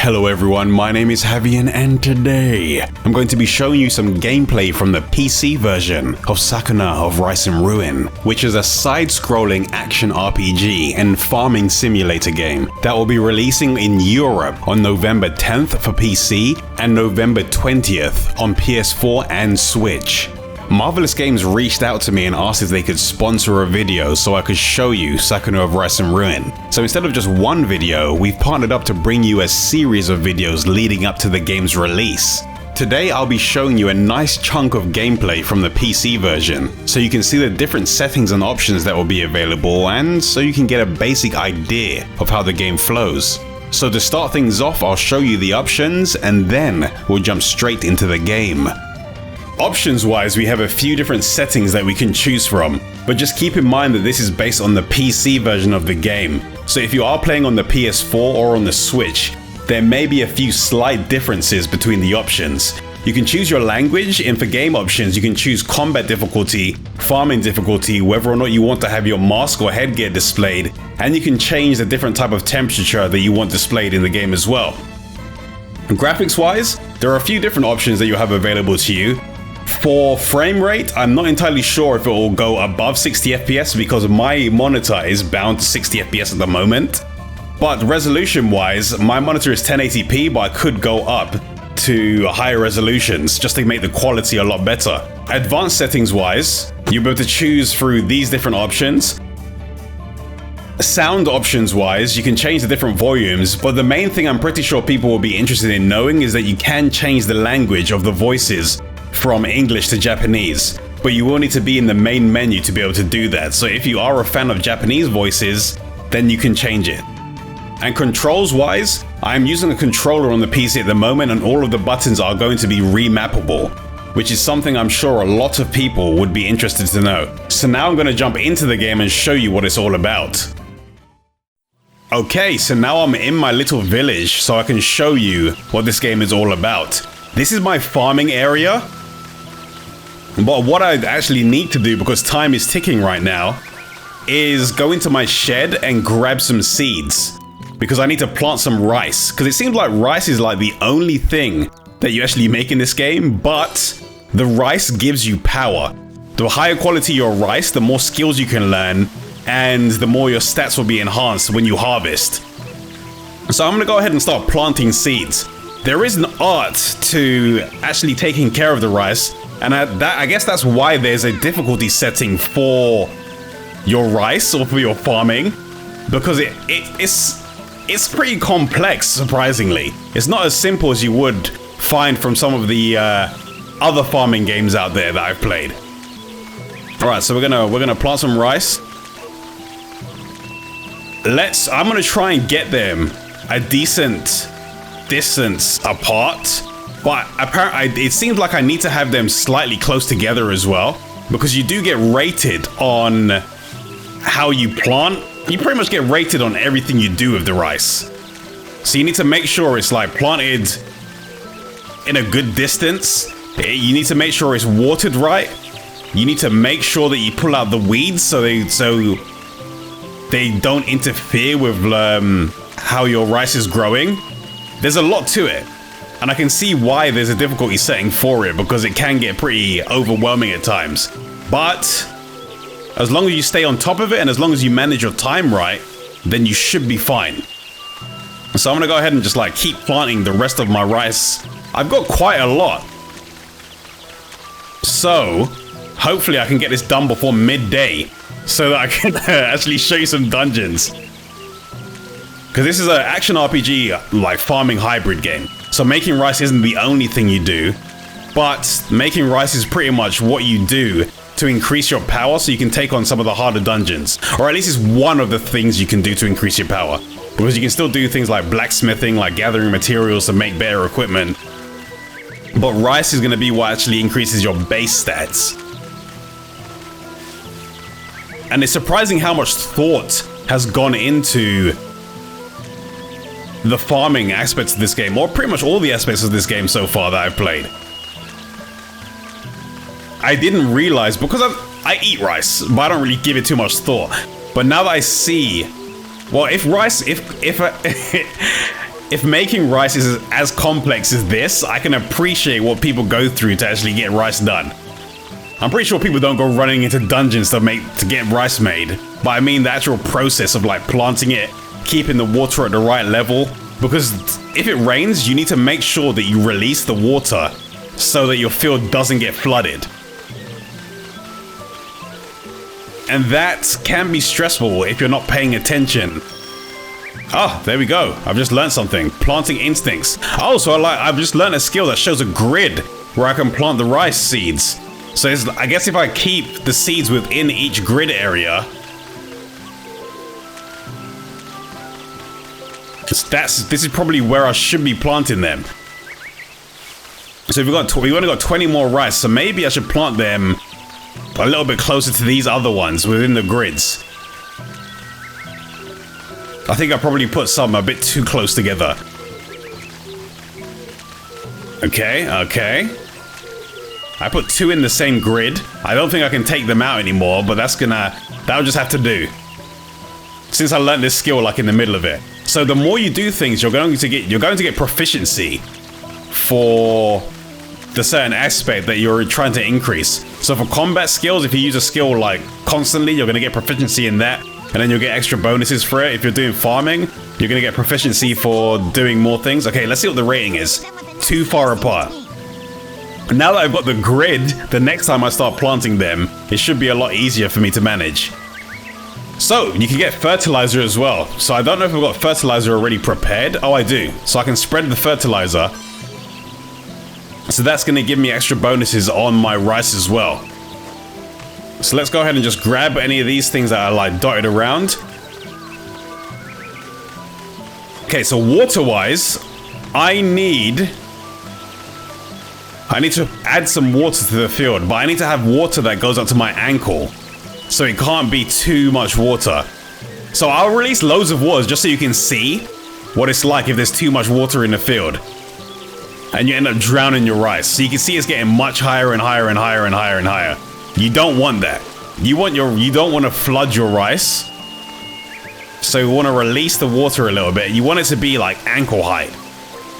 Hello everyone, my name is Havian and today I'm going to be showing you some gameplay from the PC version of Sakuna of Rice and Ruin, which is a side-scrolling action RPG and farming simulator game that will be releasing in Europe on November 10th for PC and November 20th on PS4 and Switch. Marvelous Games reached out to me and asked if they could sponsor a video so I could show you Sakuna of Rice and Ruin. So instead of just one video, we've partnered up to bring you a series of videos leading up to the game's release. Today I'll be showing you a nice chunk of gameplay from the PC version, so you can see the different settings and options that will be available, and so you can get a basic idea of how the game flows. So to start things off, I'll show you the options and then we'll jump straight into the game. Options wise, we have a few different settings that we can choose from, but just keep in mind that this is based on the PC version of the game. So if you are playing on the PS4 or on the Switch, there may be a few slight differences between the options. You can choose your language, and for game options you can choose combat difficulty, farming difficulty, whether or not you want to have your mask or headgear displayed, and you can change the different type of temperature that you want displayed in the game as well. Graphics wise, there are a few different options that you have available to you. For frame rate, I'm not entirely sure if it will go above 60 FPS because my monitor is bound to 60 FPS at the moment. But resolution wise, my monitor is 1080p, but I could go up to higher resolutions just to make the quality a lot better. Advanced settings wise, you'll be able to choose through these different options. Sound options wise, you can change the different volumes, but the main thing I'm pretty sure people will be interested in knowing is that you can change the language of the voices from English to Japanese, but you will need to be in the main menu to be able to do that. So if you are a fan of Japanese voices, then you can change it. And controls wise, I'm using a controller on the PC at the moment and all of the buttons are going to be remappable, which is something I'm sure a lot of people would be interested to know. So now I'm going to jump into the game and show you what it's all about. Okay, so now I'm in my little village so I can show you what this game is all about. This is my farming area. But what I actually need to do, because time is ticking right now, is go into my shed and grab some seeds. Because I need to plant some rice. Because it seems like rice is like the only thing that you actually make in this game, but the rice gives you power. The higher quality your rice, the more skills you can learn, and the more your stats will be enhanced when you harvest. So I'm going to go ahead and start planting seeds. There is an art to actually taking care of the rice, and I guess that's why there's a difficulty setting for your rice or for your farming, because it's pretty complex, surprisingly. It's not as simple as you would find from some of the other farming games out there that I've played. Alright, so we're gonna plant some rice. I'm gonna try and get them a decent distance apart, but apparently it seems like I need to have them slightly close together as well, because you do get rated on how you plant. You pretty much get rated on everything you do with the rice, so you need to make sure it's like planted in a good distance. You need to make sure it's watered right. You need to make sure that you pull out the weeds so they don't interfere with how your rice is growing. There's a lot to it, and I can see why there's a difficulty setting for it, because it can get pretty overwhelming at times. But as long as you stay on top of it and as long as you manage your time right, then you should be fine. So I'm gonna go ahead and just like keep planting the rest of my rice. I've got quite a lot, so hopefully I can get this done before midday so that I can actually show you some dungeons. Because this is an action RPG, like farming hybrid game. So making rice isn't the only thing you do, but making rice is pretty much what you do to increase your power so you can take on some of the harder dungeons. Or at least it's one of the things you can do to increase your power. Because you can still do things like blacksmithing, like gathering materials to make better equipment. But rice is going to be what actually increases your base stats. And it's surprising how much thought has gone into the farming aspects of this game, or pretty much all the aspects of this game so far that I've played. I didn't realize, because I eat rice, but I don't really give it too much thought. But now that I see, well, if rice, if if making rice is as complex as this, I can appreciate what people go through to actually get rice done. I'm pretty sure people don't go running into dungeons to get rice made, but I mean the actual process of like planting it, keeping the water at the right level, because if it rains, you need to make sure that you release the water so that your field doesn't get flooded. And that can be stressful if you're not paying attention. Oh, there we go. I've just learned something. Planting instincts. Oh, so I've just learned a skill that shows a grid where I can plant the rice seeds. So I guess if I keep the seeds within each grid area, this is probably where I should be planting them. So we've only got 20 more rice, so maybe I should plant them a little bit closer to these other ones within the grids. I think I probably put some a bit too close together. Okay. I put 2 in the same grid. I don't think I can take them out anymore, but that'll just have to do. Since I learned this skill like in the middle of it. So the more you do things, you're going to get proficiency for the certain aspect that you're trying to increase. So for combat skills, if you use a skill like constantly, you're going to get proficiency in that, and then you'll get extra bonuses for it. If you're doing farming, you're going to get proficiency for doing more things. Okay, let's see what the rating is. Too far apart. Now that I've got the grid, the next time I start planting them, it should be a lot easier for me to manage. So, you can get fertilizer as well. So I don't know if I've got fertilizer already prepared. Oh, I do. So I can spread the fertilizer. So that's going to give me extra bonuses on my rice as well. So let's go ahead and just grab any of these things that are like dotted around. Okay, so water-wise, I need to add some water to the field, but I need to have water that goes up to my ankle. So it can't be too much water. So I'll release loads of water just so you can see what it's like if there's too much water in the field. And you end up drowning your rice. So you can see it's getting much higher and higher and higher and higher and higher. You don't want that. You don't want to flood your rice. So you want to release the water a little bit. You want it to be like ankle height.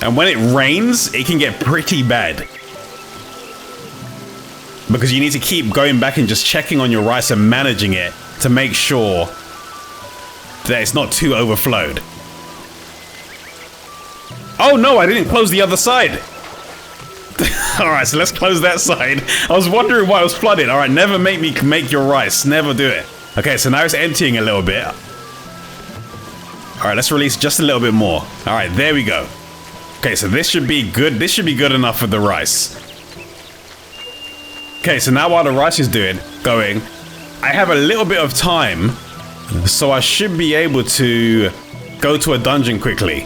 And when it rains, it can get pretty bad. Because you need to keep going back and just checking on your rice and managing it to make sure that it's not too overflowed. Oh no, I didn't close the other side. Alright, so let's close that side. I was wondering why it was flooded. Alright, never make me make your rice. Never do it. Okay, so now it's emptying a little bit. Alright, let's release just a little bit more. Alright, there we go. Okay, so this should be good. This should be good enough for the rice. Okay, so now while the rice is going, I have a little bit of time. So I should be able to go to a dungeon quickly.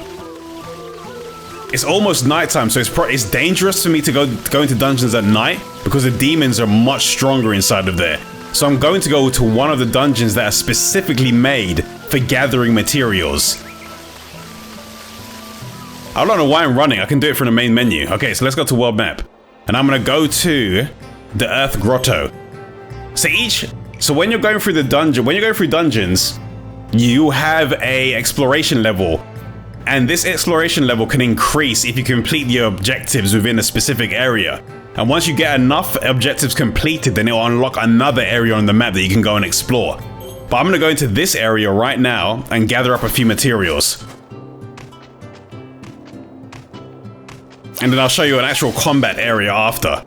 It's almost nighttime, so it's dangerous for me to go into dungeons at night because the demons are much stronger inside of there. So I'm going to go to one of the dungeons that are specifically made for gathering materials. I don't know why I'm running. I can do it from the main menu. Okay, so let's go to world map. And I'm going to go to the Earth Grotto. So when you're going through the dungeon, when you go through dungeons, you have a exploration level. And this exploration level can increase if you complete the objectives within a specific area. And once you get enough objectives completed, then it'll unlock another area on the map that you can go and explore. But I'm going to go into this area right now and gather up a few materials. And then I'll show you an actual combat area after.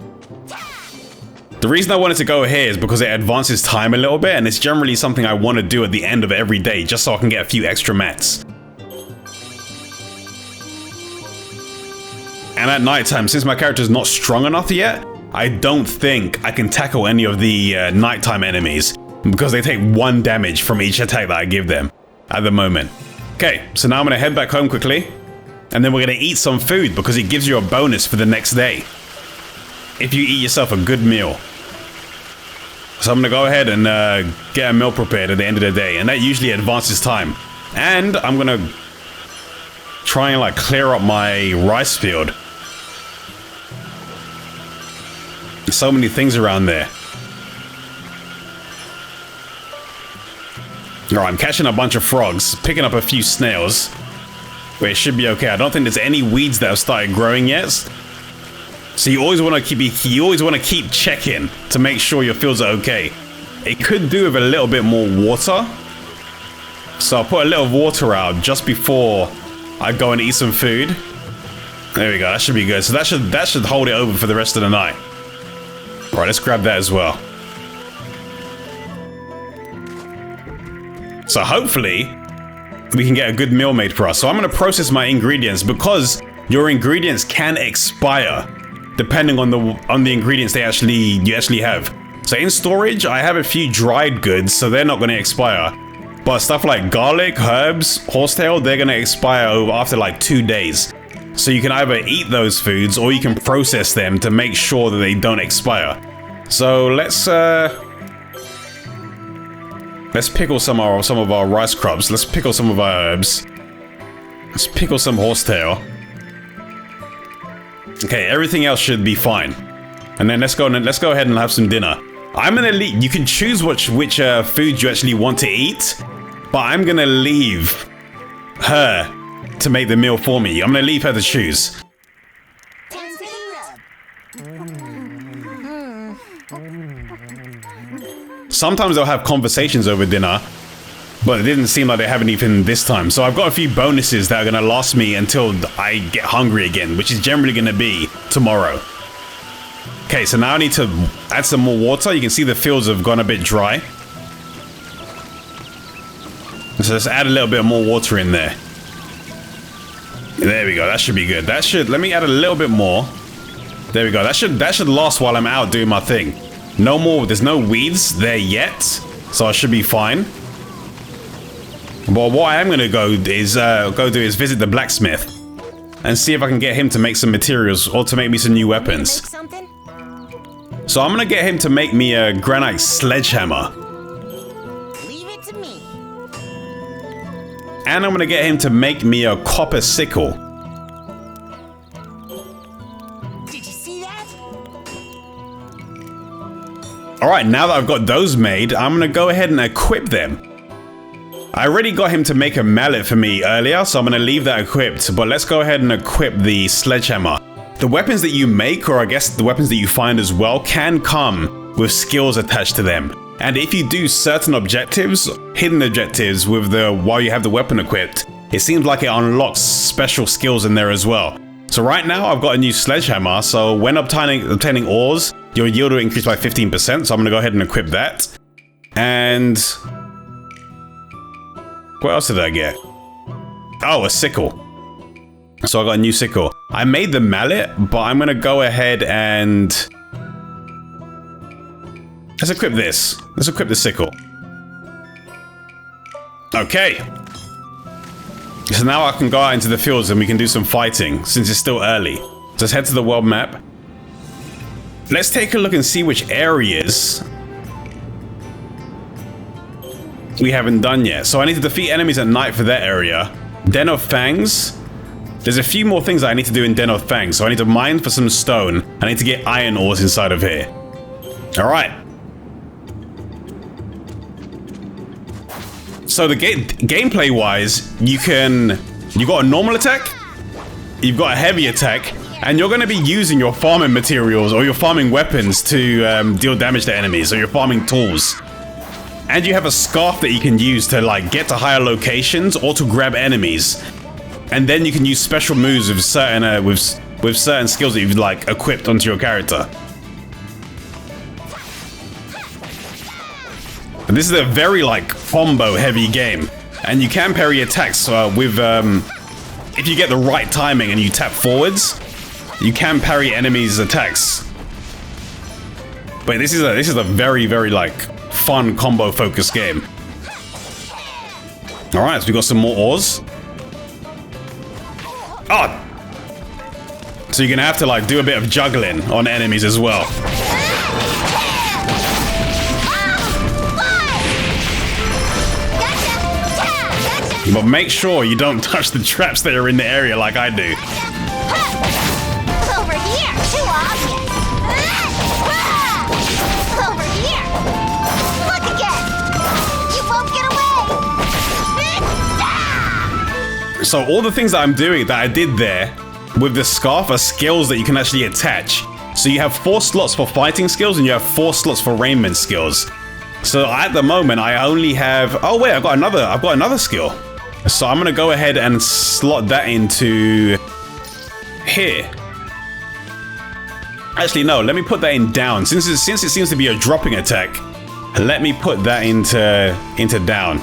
The reason I wanted to go here is because it advances time a little bit, and it's generally something I want to do at the end of every day, just so I can get a few extra mats. And at nighttime, since my character's not strong enough yet, I don't think I can tackle any of the nighttime enemies, because they take 1 damage from each attack that I give them at the moment. Okay, so now I'm gonna head back home quickly, and then we're gonna eat some food because it gives you a bonus for the next day if you eat yourself a good meal. So I'm gonna go ahead and get a meal prepared at the end of the day, and that usually advances time. And I'm gonna try and like clear up my rice field. There's so many things around there. Alright, I'm catching a bunch of frogs, picking up a few snails. But it should be okay. I don't think there's any weeds that have started growing yet. So you always want to keep checking to make sure your fields are okay. It could do with a little bit more water. So I'll put a little water out just before I go and eat some food. There we go. That should be good. So that should hold it over for the rest of the night. All right, let's grab that as well. So hopefully we can get a good meal made for us. So I'm going to process my ingredients because your ingredients can expire depending on the ingredients you actually have. So in storage, I have a few dried goods, so they're not going to expire. But stuff like garlic, herbs, horsetail, they're going to expire after like 2 days. So you can either eat those foods or you can process them to make sure that they don't expire. So let's pickle some of our rice crops. Let's pickle some of our herbs. Let's pickle some horsetail. Okay, everything else should be fine. And then let's go ahead and have some dinner. I'm gonna leave. You can choose which food you actually want to eat, but I'm gonna leave her to make the meal for me. I'm gonna leave her to choose. Sometimes they'll have conversations over dinner, but it didn't seem like they have anything this time. So I've got a few bonuses that are gonna last me until I get hungry again, which is generally gonna be tomorrow. Okay, so now I need to add some more water. You can see the fields have gone a bit dry. So let's add a little bit more water in there. There we go, that should be good. Let me add a little bit more. There we go, that should last while I'm out doing my thing. No more, there's no weeds there yet, so I should be fine. But what I am gonna go do is visit the blacksmith and see if I can get him to make some materials or to make me some new weapons. So I'm gonna get him to make me a granite sledgehammer. Leave it to me. And I'm gonna get him to make me a copper sickle. Did you see that? Alright, now that I've got those made, I'm gonna go ahead and equip them. I already got him to make a mallet for me earlier, so I'm gonna leave that equipped, but let's go ahead and equip the sledgehammer. The weapons that you make, or I guess the weapons that you find as well, can come with skills attached to them. And if you do certain objectives, hidden objectives while you have the weapon equipped, it seems like it unlocks special skills in there as well. So right now I've got a new sledgehammer, so when obtaining ores, your yield will increase by 15%, so I'm gonna go ahead and equip that. And what else did I get? Oh, a sickle. So I got a new sickle. I made the mallet, but I'm gonna go ahead and let's equip this. Let's equip the sickle. Okay. So now I can go out into the fields and we can do some fighting since it's still early. Just head to the world map. Let's take a look and see which areas we haven't done yet. So I need to defeat enemies at night for that area. Den of Fangs. There's a few more things that I need to do in Den of Fangs. So I need to mine for some stone. I need to get iron ores inside of here. All right. So the gameplay wise, you got a normal attack, you've got a heavy attack, and you're going to be using your farming materials or your farming weapons to deal damage to enemies, or your farming tools. And you have a scarf that you can use to like get to higher locations or to grab enemies. And then you can use special moves with certain with certain skills that you've like equipped onto your character. And this is a very like combo heavy game, and you can parry attacks with if you get the right timing and you tap forwards, you can parry enemies' attacks. But this is a very like fun combo focused game. All right, so we got some more ores. Oh! So you're gonna have to like do a bit of juggling on enemies as well. But make sure you don't touch the traps that are in the area like I do. Over here, too obvious. Over here. Look again. You won't get away. So all the things that I'm doing that I did there with the scarf are skills that you can actually attach. So you have 4 slots for fighting skills and you have 4 slots for raiment skills. So at the moment I only have, oh wait, I've got another skill. So I'm gonna go ahead and slot that into here. Actually no, let me put that in down. Since it seems to be a dropping attack, let me put that into down.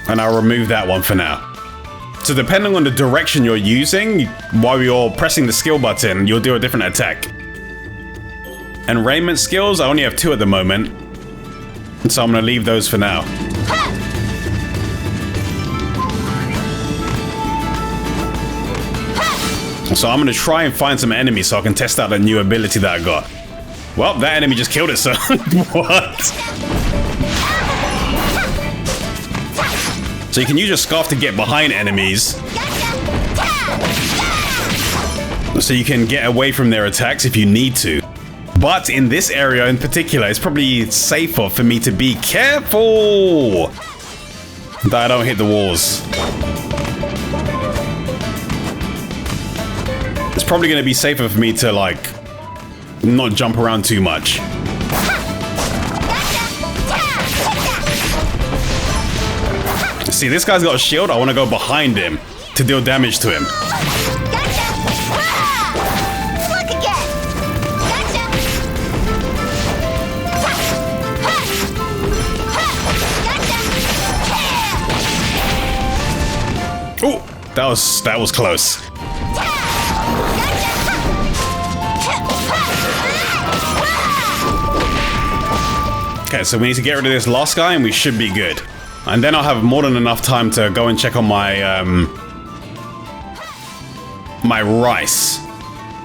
And I'll remove that one for now. So depending on the direction you're using, while you're pressing the skill button, you'll do a different attack. And raiment skills, I only have 2 at the moment. So I'm gonna leave those for now. So I'm gonna try and find some enemies so I can test out that new ability that I got. Well, that enemy just killed it, so what? So you can use your scarf to get behind enemies. So you can get away from their attacks if you need to. But in this area in particular, it's probably safer for me to be careful that I don't hit the walls. It's probably going to be safer for me to, like, not jump around too much. See, this guy's got a shield. I want to go behind him to deal damage to him. Oh, that was close. Okay, so we need to get rid of this last guy and we should be good. And then I'll have more than enough time to go and check on my my rice.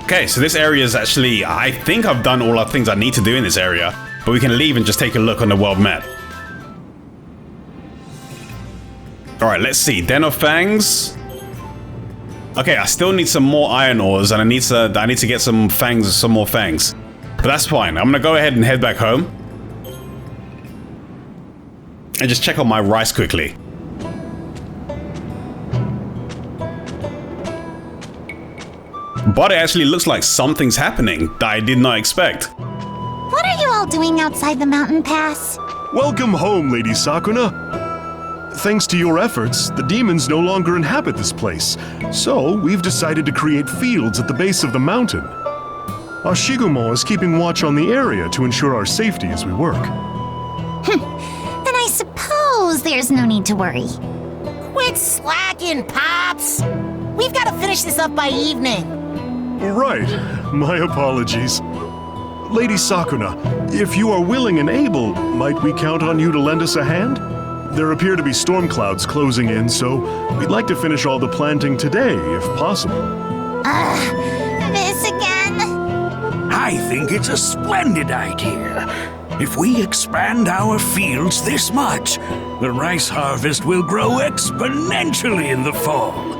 Okay, so this area is actually, I think I've done all the things I need to do in this area, but we can leave and just take a look on the world map. All right, let's see. Den of Fangs. Okay, I still need some more iron ores, and I need to get some fangs, some more fangs. But that's fine. I'm gonna go ahead and head back home and just check on my rice quickly. But it actually looks like something's happening that I did not expect. What are you all doing outside the mountain pass? Welcome home, Lady Sakuna. Thanks to your efforts, the demons no longer inhabit this place, so we've decided to create fields at the base of the mountain. Our Shigumo is keeping watch on the area to ensure our safety as we work. Then I suppose there's no need to worry. Quit slacking, Pops! We've got to finish this up by evening. Right, my apologies. Lady Sakuna, if you are willing and able, might we count on you to lend us a hand? There appear to be storm clouds closing in, so we'd like to finish all the planting today, if possible. This again? I think it's a splendid idea. If we expand our fields this much, the rice harvest will grow exponentially in the fall.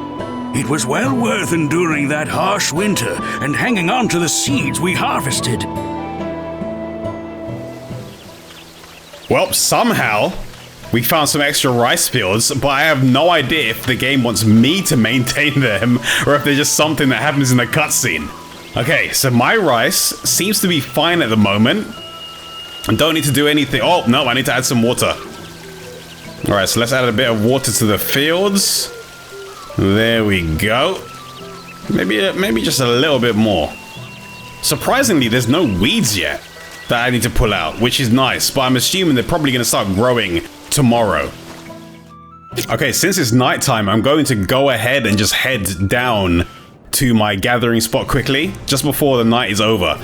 It was well worth enduring that harsh winter and hanging on to the seeds we harvested. Well, somehow we found some extra rice fields, but I have no idea if the game wants me to maintain them or if they're just something that happens in the cutscene. Okay, so my rice seems to be fine at the moment. I don't need to do anything. Oh, no, I need to add some water. All right, so let's add a bit of water to the fields. There we go. Maybe just a little bit more. Surprisingly, there's no weeds yet that I need to pull out, which is nice, but I'm assuming they're probably going to start growing tomorrow. Okay, since it's nighttime, I'm going to go ahead and just head down to my gathering spot quickly, just before the night is over.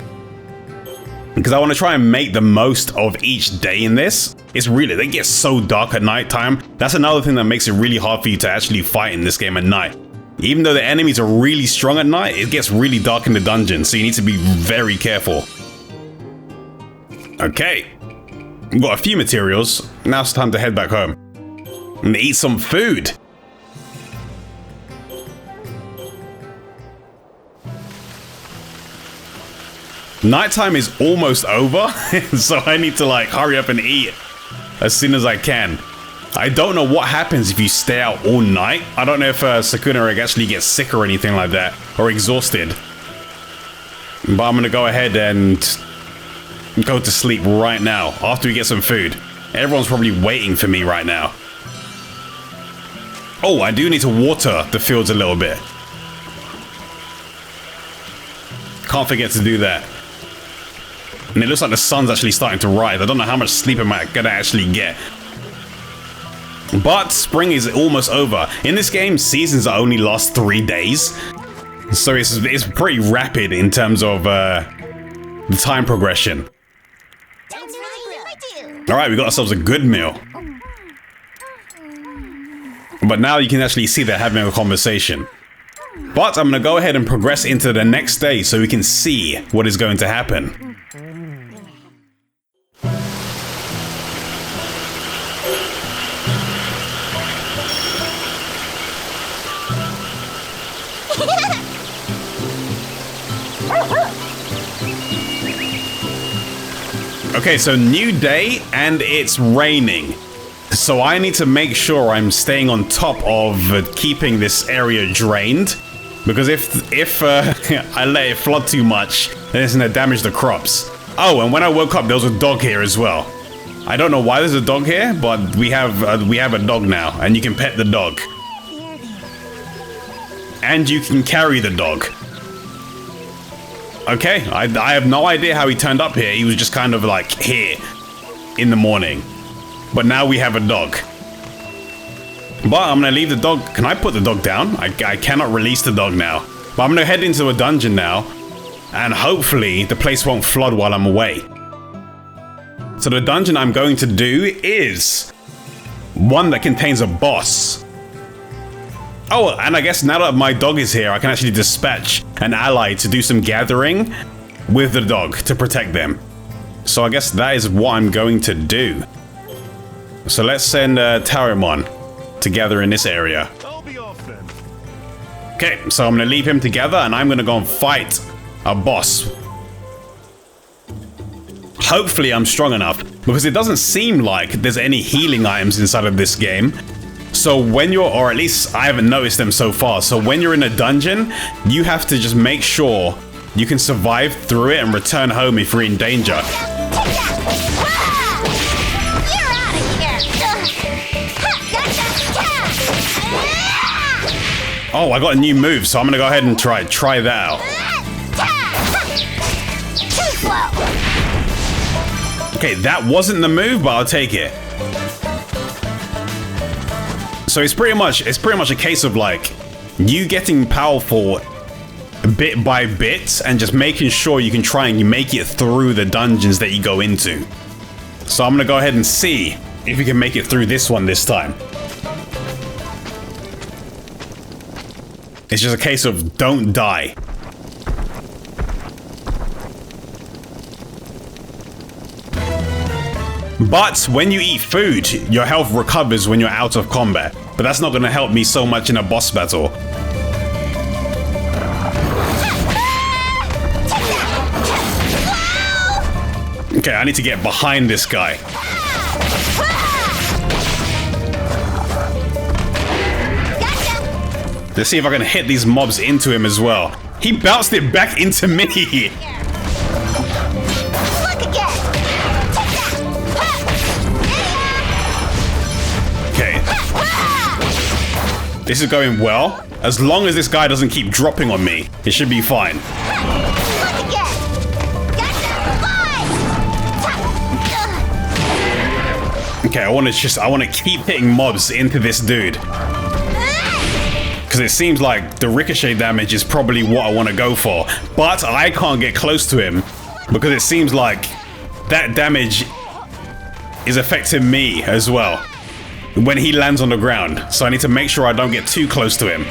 Because I want to try and make the most of each day in this. It's really, they get so dark at nighttime. That's another thing that makes it really hard for you to actually fight in this game at night. Even though the enemies are really strong at night, it gets really dark in the dungeon, so you need to be very careful. Okay, we've got a few materials. Now it's time to head back home and eat some food. Nighttime is almost over, so I need to like hurry up and eat as soon as I can. I don't know what happens if you stay out all night. I don't know if Sakuna actually gets sick or anything like that, or exhausted. But I'm gonna go ahead and go to sleep right now after we get some food. Everyone's probably waiting for me right now. Oh, I do need to water the fields a little bit. Can't forget to do that. And it looks like the sun's actually starting to rise. I don't know how much sleep am I gonna actually get. But spring is almost over. In this game, seasons only last 3 days. So it's pretty rapid in terms of the time progression. Alright, we got ourselves a good meal. But now you can actually see they're having a conversation. But I'm gonna go ahead and progress into the next day so we can see what is going to happen. Okay, so new day and it's raining. So I need to make sure I'm staying on top of keeping this area drained. Because if I let it flood too much, then it's gonna damage the crops. Oh, and when I woke up, there was a dog here as well. I don't know why there's a dog here, but we have a dog now, and you can pet the dog. And you can carry the dog. Okay, I have no idea how he turned up here. He was just kind of like here in the morning. But now we have a dog. But I'm gonna leave the dog. Can I put the dog down? I cannot release the dog now. But I'm gonna head into a dungeon now. And hopefully the place won't flood while I'm away. So the dungeon I'm going to do is one that contains a boss. Oh, and I guess now that my dog is here, I can actually dispatch an ally to do some gathering with the dog to protect them. So I guess that is what I'm going to do. So let's send Tarimon to gather in this area. I'll be off then. Okay, so I'm gonna leave him together and I'm gonna go and fight a boss. Hopefully I'm strong enough, because it doesn't seem like there's any healing items inside of this game. So when you're, or at least I haven't noticed them so far, so when you're in a dungeon, you have to just make sure you can survive through it and return home if you're in danger. Oh, I got a new move, so I'm gonna go ahead and try that out. Okay, that wasn't the move, but I'll take it. So it's pretty much a case of like you getting powerful bit by bit and just making sure you can try and make it through the dungeons that you go into. So I'm gonna go ahead and see if we can make it through this one this time. It's just a case of don't die. But when you eat food, your health recovers when you're out of combat. But that's not going to help me so much in a boss battle. Okay, I need to get behind this guy. Let's see if I can hit these mobs into him as well. He bounced it back into me. Okay. This is going well. As long as this guy doesn't keep dropping on me, it should be fine. Okay, I want to keep hitting mobs into this dude. Because it seems like the ricochet damage is probably what I want to go for. But I can't get close to him because it seems like that damage is affecting me as well when he lands on the ground. So I need to make sure I don't get too close to him.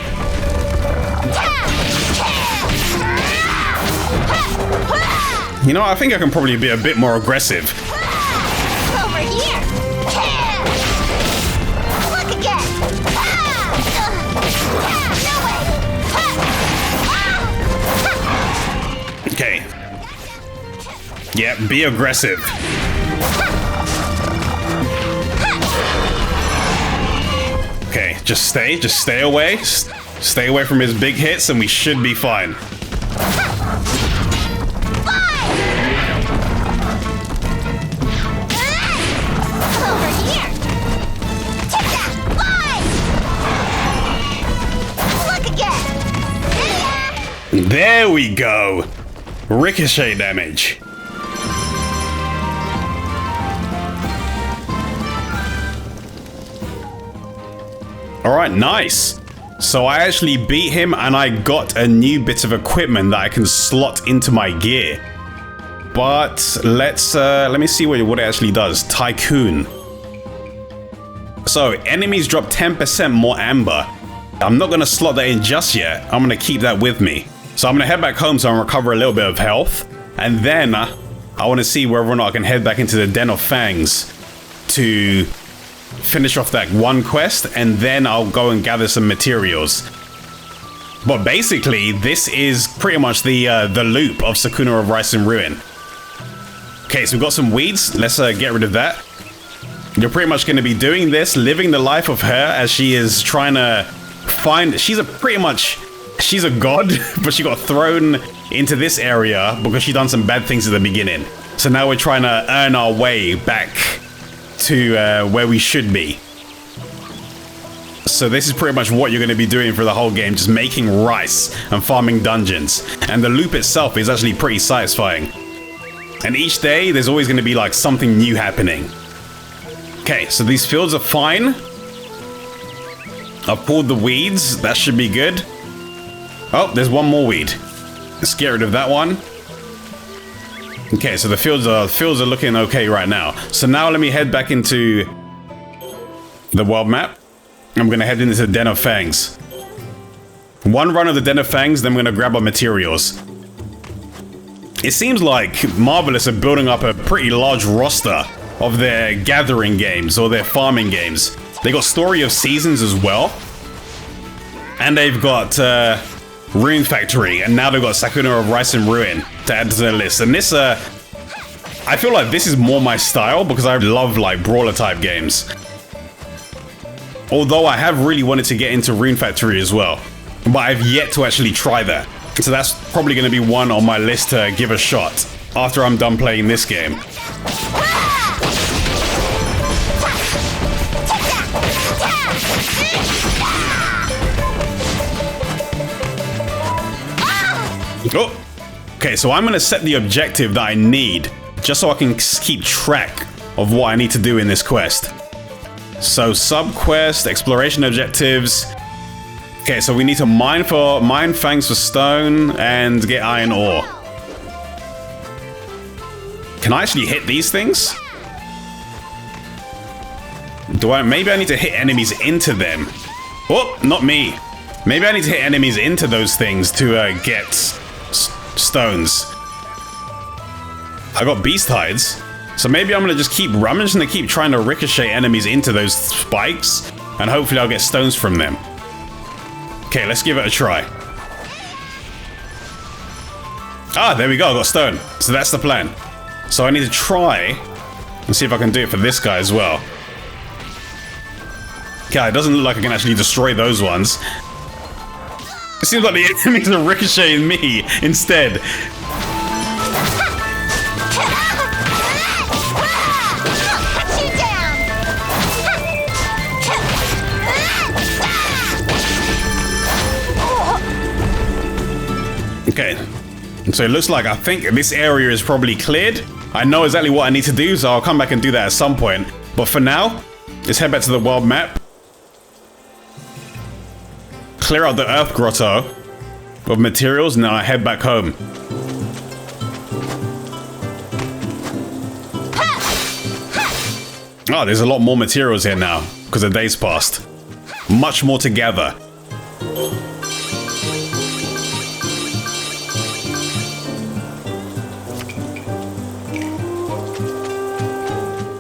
You know, I think I can probably be a bit more aggressive. Over here. Look again. Okay. Yeah, be aggressive. Just stay away. Stay away from his big hits and we should be fine. There we go. Ricochet damage. Alright, nice. So I actually beat him and I got a new bit of equipment that I can slot into my gear. But let me see what it actually does. Tycoon. So enemies drop 10% more amber. I'm not gonna slot that in just yet. I'm gonna keep that with me. So I'm gonna head back home so I can recover a little bit of health. And then I wanna see whether or not I can head back into the Den of Fangs to finish off that one quest, and then I'll go and gather some materials. But basically, this is pretty much the loop of Sakuna of Rice and Ruin. Okay, so we've got some weeds. Let's get rid of that. You're pretty much going to be doing this, living the life of her as she is trying to find... She's a god, but she got thrown into this area because she done some bad things at the beginning. So now we're trying to earn our way back to where we should be. So this is pretty much what you're going to be doing for the whole game, just making rice and farming dungeons. And the loop itself is actually pretty satisfying. And each day there's always going to be like something new happening. Okay, so these fields are fine. I've pulled the weeds, that should be good. Oh, there's one more weed. Let's get rid of that one. Okay, so the fields are looking okay right now. So now let me head back into the world map. I'm gonna head into the Den of Fangs. One run of the Den of Fangs, then we're gonna grab our materials. It seems like Marvelous are building up a pretty large roster of their gathering games or their farming games. They got Story of Seasons as well. And they've got Rune Factory, and now they've got Sakuna of Rice and Ruin to add to their list. And this, I feel like this is more my style because I love like brawler type games. Although I have really wanted to get into Rune Factory as well, but I've yet to actually try that. So that's probably going to be one on my list to give a shot after I'm done playing this game. Oh, okay, so I'm going to set the objective that I need just so I can keep track of what I need to do in this quest. So sub-quest, exploration objectives. Okay, so we need to mine fangs for stone and get iron ore. Can I actually hit these things? Maybe I need to hit enemies into them. Oh, not me. Maybe I need to hit enemies into those things to get stones. I got beast hides. So maybe I'm gonna just keep rummaging and keep trying to ricochet enemies into those spikes, and hopefully I'll get stones from them. Okay, let's give it a try. Ah, there we go, I got stone. So that's the plan. So I need to try and see if I can do it for this guy as well. Okay, it doesn't look like I can actually destroy those ones. It seems like the enemies are ricocheting me instead. Okay, so it looks like I think this area is probably cleared. I know exactly what I need to do, so I'll come back and do that at some point. But for now, let's head back to the world map. Clear out the Earth Grotto of materials, and then I head back home. Oh, there's a lot more materials here now, because the day's passed. Much more to gather.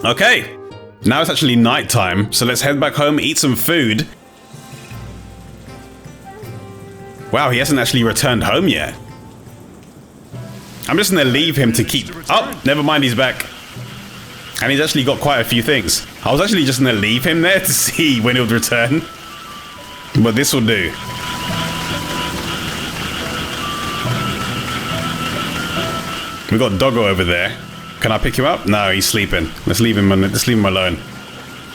Okay, now it's actually night time, so let's head back home, eat some food. Wow, he hasn't actually returned home yet. I'm just gonna leave him to keep... Oh, never mind, he's back. And he's actually got quite a few things. I was actually just gonna leave him there to see when he would return. but this will do. We got Doggo over there. Can I pick him up? No, he's sleeping. Let's leave him alone.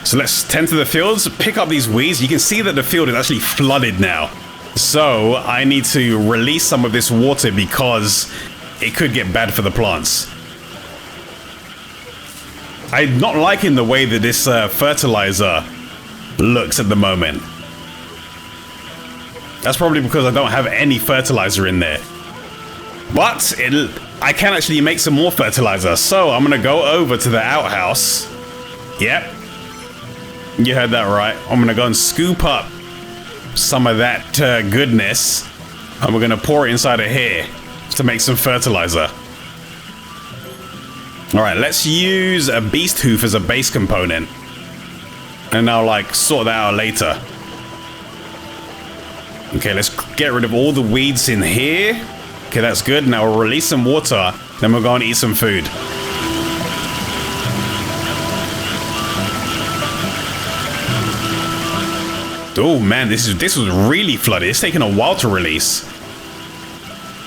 So let's tend to the fields, pick up these weeds. You can see that the field is actually flooded now. So I need to release some of this water because it could get bad for the plants. I'm not liking the way that this fertilizer looks at the moment. That's probably because I don't have any fertilizer in there. But I can actually make some more fertilizer. So I'm going to go over to the outhouse. Yep. You heard that right. I'm going to go and scoop up some of that goodness. And we're going to pour it inside of here to make some fertilizer. All right, let's use a beast hoof as a base component. And I'll like sort that out later. Okay, let's get rid of all the weeds in here. Okay, that's good. Now we'll release some water. Then we'll go and eat some food. Oh man, this was really flooded. It's taking a while to release.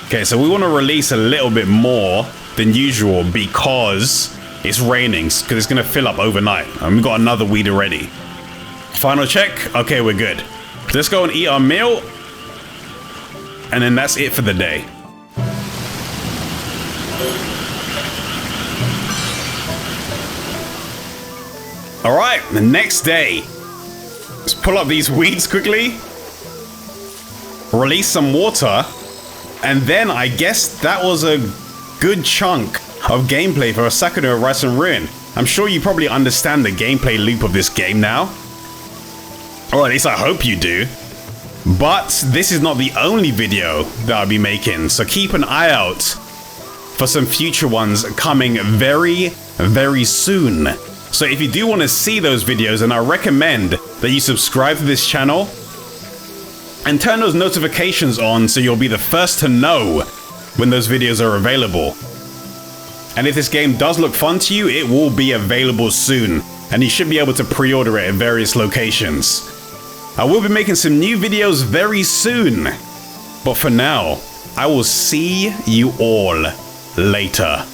Okay, so we want to release a little bit more than usual because it's raining, because it's going to fill up overnight. And we've got another weed already. Final check. Okay, we're good. Let's go and eat our meal. And then that's it for the day. All right, the next day. Let's pull up these weeds quickly. Release some water. And then I guess that was a good chunk of gameplay for Sakuna of Rise and Ruin. I'm sure you probably understand the gameplay loop of this game now. Or at least I hope you do. But this is not the only video that I'll be making, so keep an eye out for some future ones coming very, very soon. So if you do want to see those videos, then I recommend that you subscribe to this channel and turn those notifications on so you'll be the first to know when those videos are available. And if this game does look fun to you, it will be available soon, and you should be able to pre-order it at various locations. I will be making some new videos very soon, but for now, I will see you all later.